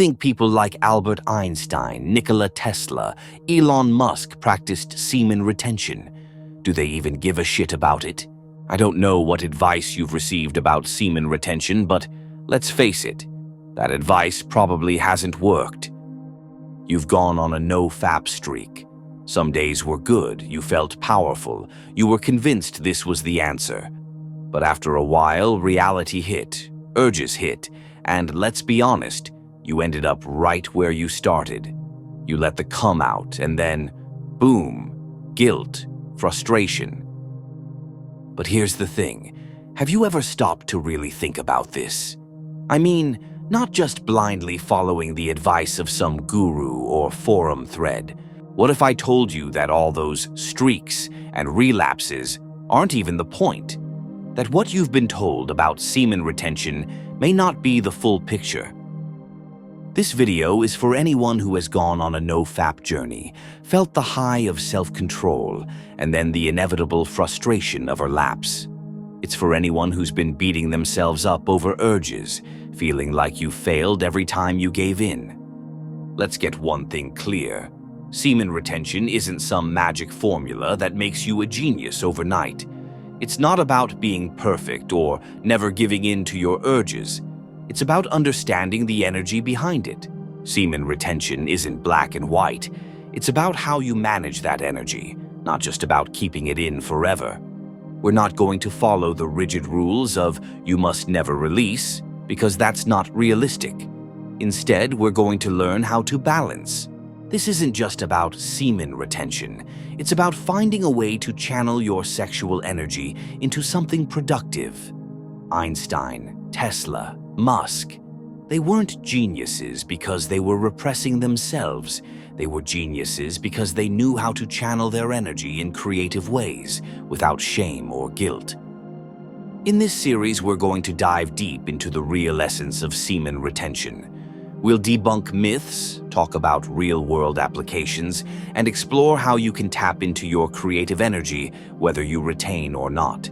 think people like Albert Einstein, Nikola Tesla, Elon Musk practiced semen retention? Do they even give a shit about it? I don't know what advice you've received about semen retention, but let's face it, that advice probably hasn't worked. You've gone on a no-fap streak. Some days were good, you felt powerful, you were convinced this was the answer. But after a while, reality hit, urges hit, and let's be honest, you ended up right where you started. You let the cum out, and then, boom, guilt, frustration. But here's the thing, have you ever stopped to really think about this? I mean, not just blindly following the advice of some guru or forum thread. What if I told you that all those streaks and relapses aren't even the point? That what you've been told about semen retention may not be the full picture. This video is for anyone who has gone on a no-fap journey, felt the high of self-control, and then the inevitable frustration of relapse. It's for anyone who's been beating themselves up over urges, feeling like you failed every time you gave in. Let's get one thing clear. Semen retention isn't some magic formula that makes you a genius overnight. It's not about being perfect or never giving in to your urges. It's about understanding the energy behind it. Semen retention isn't black and white. It's about how you manage that energy, not just about keeping it in forever. We're not going to follow the rigid rules of you must never release, because that's not realistic. Instead, we're going to learn how to balance. This isn't just about semen retention. It's about finding a way to channel your sexual energy into something productive. Einstein, Tesla, Musk. They weren't geniuses because they were repressing themselves. They were geniuses because they knew how to channel their energy in creative ways without shame or guilt. In this series, we're going to dive deep into the real essence of semen retention. We'll debunk myths, talk about real-world applications, and explore how you can tap into your creative energy, whether you retain or not.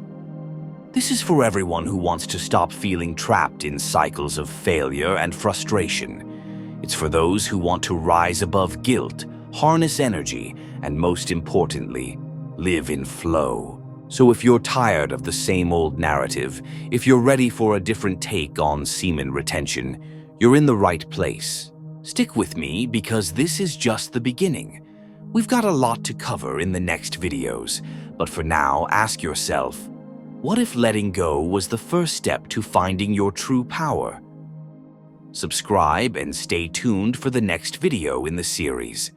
This is for everyone who wants to stop feeling trapped in cycles of failure and frustration. It's for those who want to rise above guilt, harness energy, and most importantly, live in flow. So if you're tired of the same old narrative, if you're ready for a different take on semen retention, you're in the right place. Stick with me because this is just the beginning. We've got a lot to cover in the next videos, but for now, ask yourself, what if letting go was the first step to finding your true power? Subscribe and stay tuned for the next video in the series.